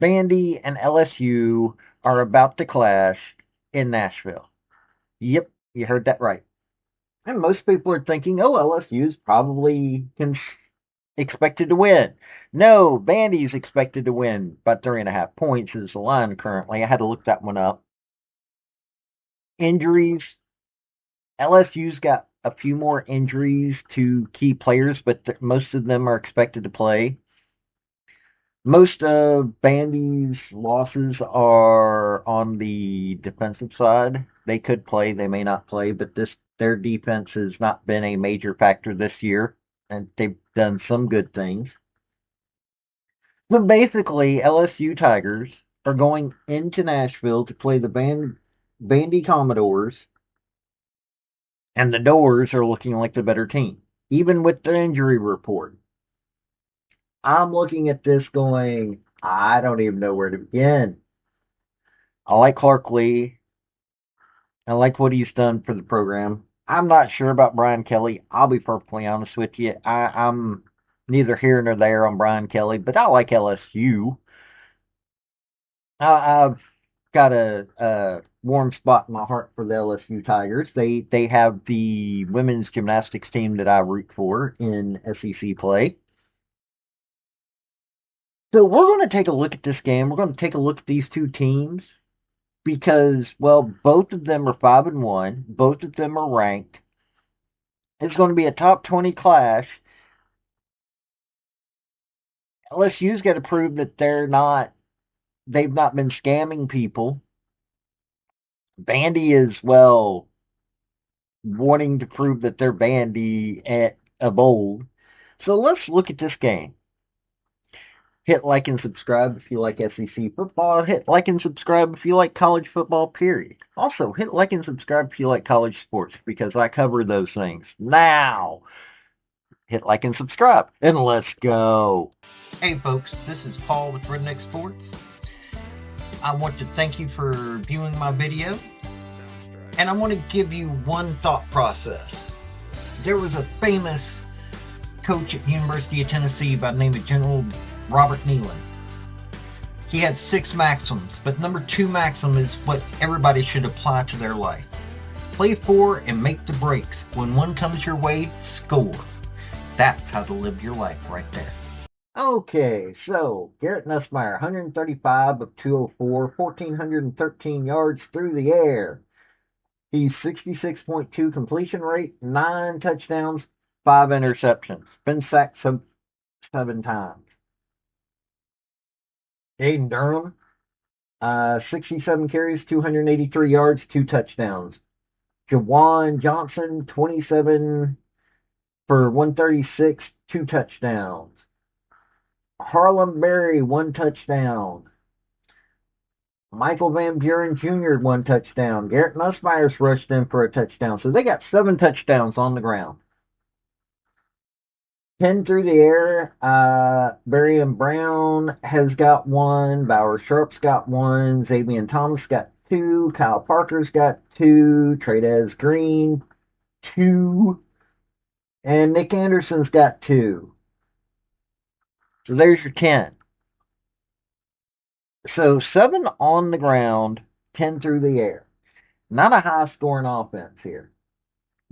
Vandy and LSU are about to clash in Nashville. Yep, you heard that right. And most people are thinking, oh, LSU is probably expected to win. No, Vandy's expected to win by 3.5 points is the line currently. I had to look that one up. Injuries. LSU's got a few more injuries to key players, but most of them are expected to play. Most of Bandy's losses are on the defensive side. They could play, they may not play, but their defense has not been a major factor this year, and they've done some good things. But basically, LSU Tigers are going into Nashville to play the Vandy Commodores, and the Doors are looking like the better team, even with the injury report. I'm looking at this going, I don't even know where to begin. I like Clark Lea. I like what he's done for the program. I'm not sure about Brian Kelly. I'll be perfectly honest with you. I'm neither here nor there on Brian Kelly, but I like LSU. Have got a warm spot in my heart for the LSU Tigers. They have the women's gymnastics team that I root for in SEC play. So we're going to take a look at this game. We're going to take a look at these two teams because, well, both of them are 5-1. Both of them are ranked. It's going to be a top 20 clash. LSU's got to prove that they've not been scamming people. Vandy is, well, wanting to prove that they're Vandy of old. So let's look at this game. Hit like and subscribe if you like SEC football. Hit like and subscribe if you like college football, period. Also, hit like and subscribe if you like college sports because I cover those things. Now, hit like and subscribe and let's go. Hey folks, this is Paul with Redneck Sports. I want to thank you for viewing my video, and I want to give you one thought process. There was a famous coach at the University of Tennessee by the name of General Robert Neyland. He had 6 maxims, but number 2 maxim is what everybody should apply to their life. Play for and make the breaks. When one comes your way, score. That's how to live your life right there. Okay, so Garrett Nussmeier, 135 of 204, 1,413 yards through the air. He's 66.2 completion rate, 9 touchdowns, 5 interceptions. Been sacked 7 times. Aiden Durham, 67 carries, 283 yards, 2 touchdowns. Jawan Johnson, 27 for 136, 2 touchdowns. Harlem Berry, 1 touchdown. Michael Van Buren Jr., 1 touchdown. Garrett Nussmeier's rushed in for a touchdown. So they got 7 touchdowns on the ground. 10 through the air. Barry and Brown has got 1. Bauer Sharp's got 1. Xavier Thomas got 2. Kyle Parker's got 2. Tradez Green, 2. And Nick Anderson's got 2. So there's your 10. So 7 on the ground, 10 through the air. Not a high scoring offense here.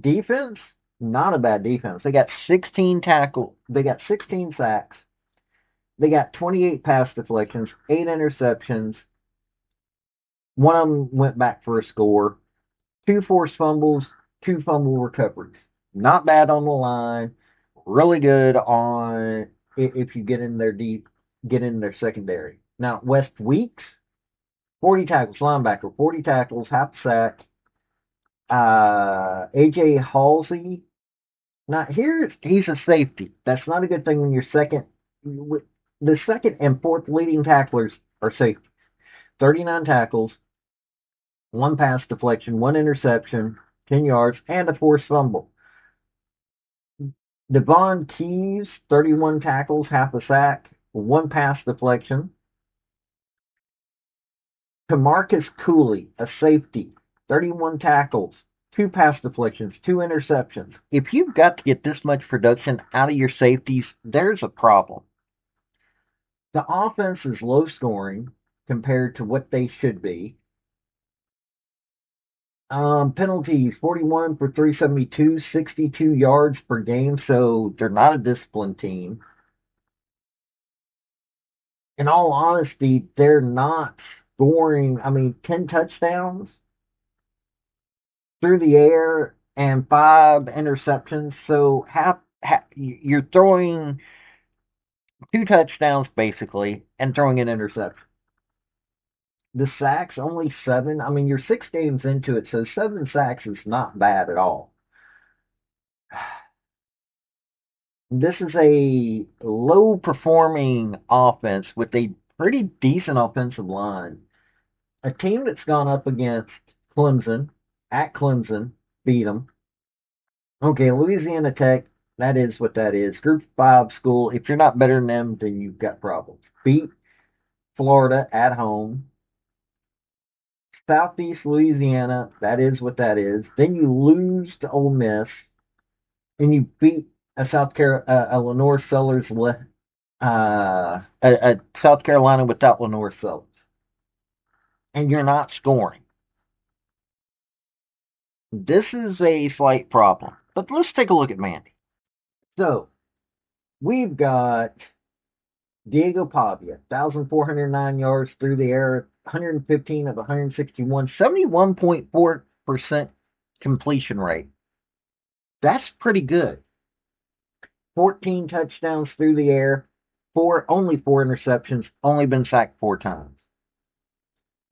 Defense, not a bad defense. They got 16 tackle. They got 16 sacks. They got 28 pass deflections, 8 interceptions. One of them went back for a score. 2 forced fumbles, 2 fumble recoveries. Not bad on the line. Really good on if you get in there deep, get in their secondary. Now, West Weeks, 40 tackles, linebacker, 40 tackles, half sack. AJ Halsey. Now here he's a safety. That's not a good thing when you're second. The second and fourth leading tacklers are safeties. 39 tackles, 1 pass deflection, 1 interception, 10 yards, and a forced fumble. Devon Keys, 31 tackles, half a sack, 1 pass deflection. Tamarcus Cooley, a safety, 31 tackles, 2 pass deflections, 2 interceptions. If you've got to get this much production out of your safeties, there's a problem. The offense is low scoring compared to what they should be. Penalties 41 for 372, 62 yards per game, so they're not a disciplined team. In all honesty, they're not scoring. I mean, 10 touchdowns through the air and five interceptions. So you're throwing two touchdowns basically and throwing an interception. The sacks only seven. I mean, you're 6 games into it, so 7 sacks is not bad at all. This is a low performing offense with a pretty decent offensive line. A team that's gone up against Clemson at Clemson beat them. Okay, Louisiana Tech, that is what that is. Group 5 school. If you're not better than them, then you've got problems. Beat Florida at home. Southeast Louisiana, that is what that is. Then you lose to Ole Miss, and you beat a a Lenore Sellers, a South Carolina without Lenore Sellers, and you're not scoring. This is a slight problem. But let's take a look at Vandy. So we've got Diego Pavia, 1,409 yards through the air, 115 of 161, 71.4% completion rate. That's pretty good. 14 touchdowns through the air, only four interceptions, only been sacked 4 times.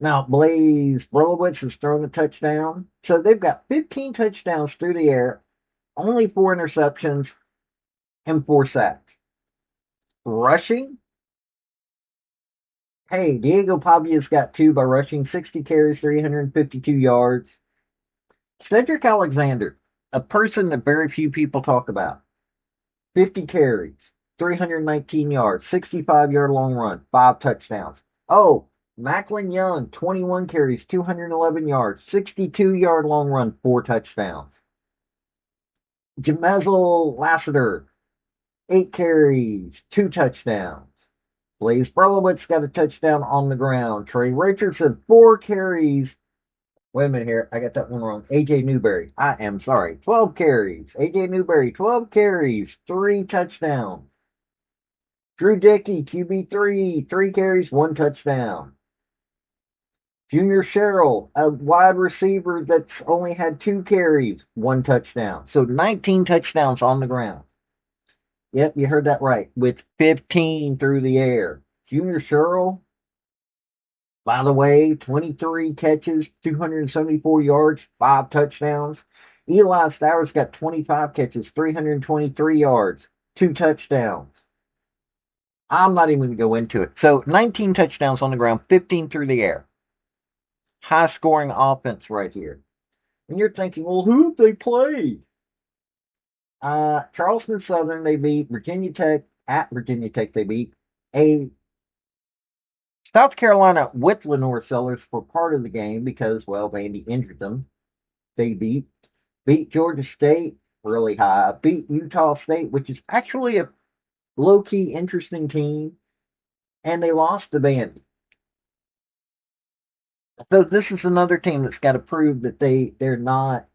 Now, Blaze Brolowitz has thrown a touchdown. So they've got 15 touchdowns through the air, only four interceptions, and 4 sacks. Rushing, hey, Diego Pavia's got two by rushing, 60 carries, 352 yards. Cedric Alexander, a person that very few people talk about, 50 carries, 319 yards, 65-yard long run, 5 touchdowns. Oh, Macklin Young, 21 carries, 211 yards, 62-yard long run, 4 touchdowns. Jamezel Lassiter, 8 carries, 2 touchdowns. Blaze Brolowitz got a touchdown on the ground. Trey Richardson, 4 carries. Wait a minute here. I got that one wrong. AJ Newberry. I am sorry. 12 carries. AJ Newberry, 12 carries, 3 touchdowns. Drew Dickey, QB3, 3 carries, 1 touchdown. Junior Sherrill, a wide receiver that's only had 2 carries, 1 touchdown. So 19 touchdowns on the ground. Yep, you heard that right. With 15 through the air. Junior Sherrill, by the way, 23 catches, 274 yards, 5 touchdowns. Eli Stowers got 25 catches, 323 yards, 2 touchdowns. I'm not even going to go into it. So 19 touchdowns on the ground, 15 through the air. High scoring offense right here. And you're thinking, well, who have they played? Charleston Southern, they beat. Virginia Tech, at Virginia Tech, they beat. A South Carolina with Lenore Sellers for part of the game because, well, Vandy injured them. They beat Georgia State really high, beat Utah State, which is actually a low key interesting team, and they lost to Vandy. So this is another team that's got to prove that they're not,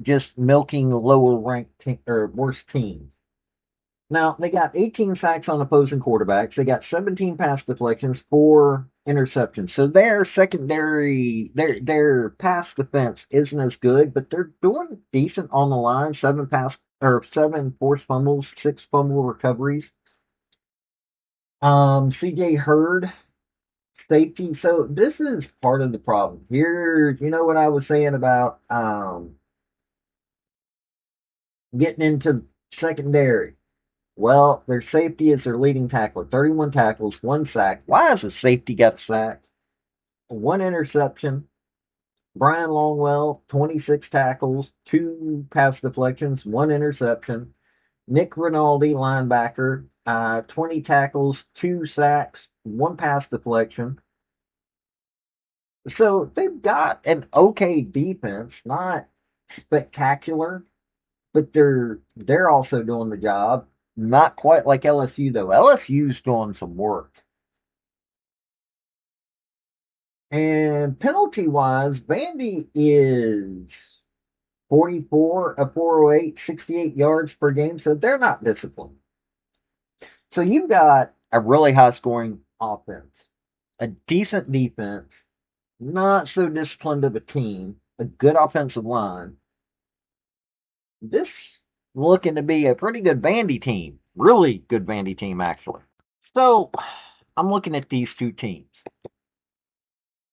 just milking lower ranked or worse teams. Now, they got 18 sacks on opposing quarterbacks. They got 17 pass deflections, 4 interceptions. So their secondary, their pass defense isn't as good, but they're doing decent on the line. 7 forced fumbles, 6 fumble recoveries. CJ Hurd, safety. So this is part of the problem. Here, you know what I was saying about getting into secondary. Well, their safety is their leading tackler. 31 tackles, 1 sack. Why has a safety got sacked? 1 interception. Brian Longwell, 26 tackles, 2 pass deflections, 1 interception. Nick Rinaldi, linebacker, 20 tackles, 2 sacks, 1 pass deflection. So they've got an okay defense, not spectacular, but they're also doing the job. Not quite like LSU, though. LSU's doing some work. And penalty wise, Vandy is 44, a 408, 68 yards per game, so they're not disciplined. So you've got a really high scoring offense, a decent defense, not so disciplined of a team, a good offensive line. This looking to be a pretty good Vandy team. Really good Vandy team, actually. So I'm looking at these two teams.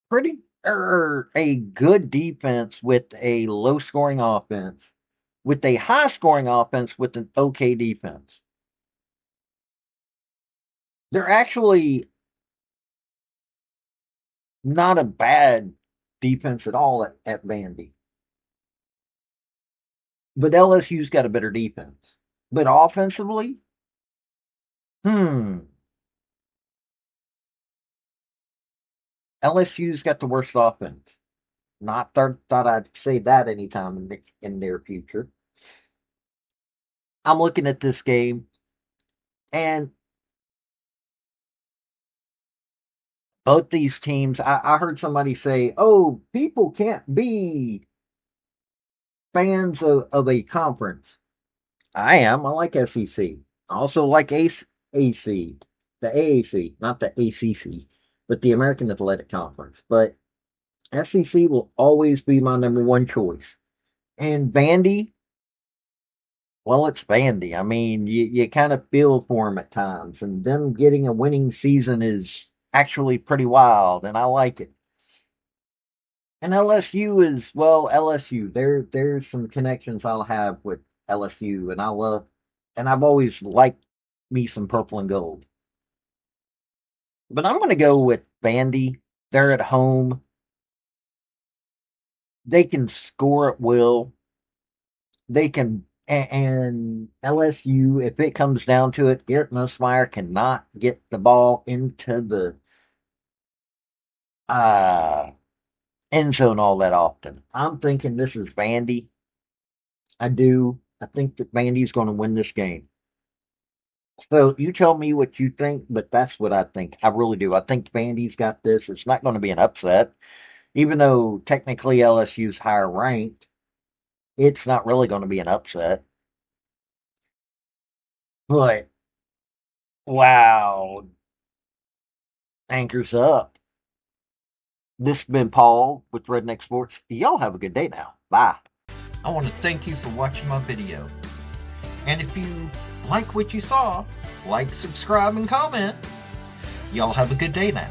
Pretty a good defense with a low scoring offense, with a high scoring offense with an okay defense. They're actually not a bad defense at all at Vandy. But LSU's got a better defense. But offensively, hmm, LSU's got the worst offense. Not thought I'd say that anytime in the near future. I'm looking at this game, and both these teams, I heard somebody say, oh, people can't be fans of a conference. I am. I like SEC. I also like AC, the AAC, not the ACC, but the American Athletic Conference. But SEC will always be my number one choice. And Vandy, well, it's Vandy. I mean, you kind of feel for them at times, and them getting a winning season is actually pretty wild, and I like it. And LSU is, well, LSU. There's some connections I'll have with LSU, and I love, and I've always liked me some purple and gold. But I'm going to go with Vandy. They're at home. They can score at will. They can, and LSU, if it comes down to it, Garrett Nussmeier cannot get the ball into the uh, end zone all that often. I'm thinking this is Vandy. I do. I think that Vandy's going to win this game. So you tell me what you think, but that's what I think. I really do. I think Vandy's got this. It's not going to be an upset, even though technically LSU's higher ranked. It's not really going to be an upset. But wow, anchors up. This has been Paul with Redneck Sports. Y'all have a good day now. Bye. I want to thank you for watching my video. And if you like what you saw, like, subscribe, and comment. Y'all have a good day now.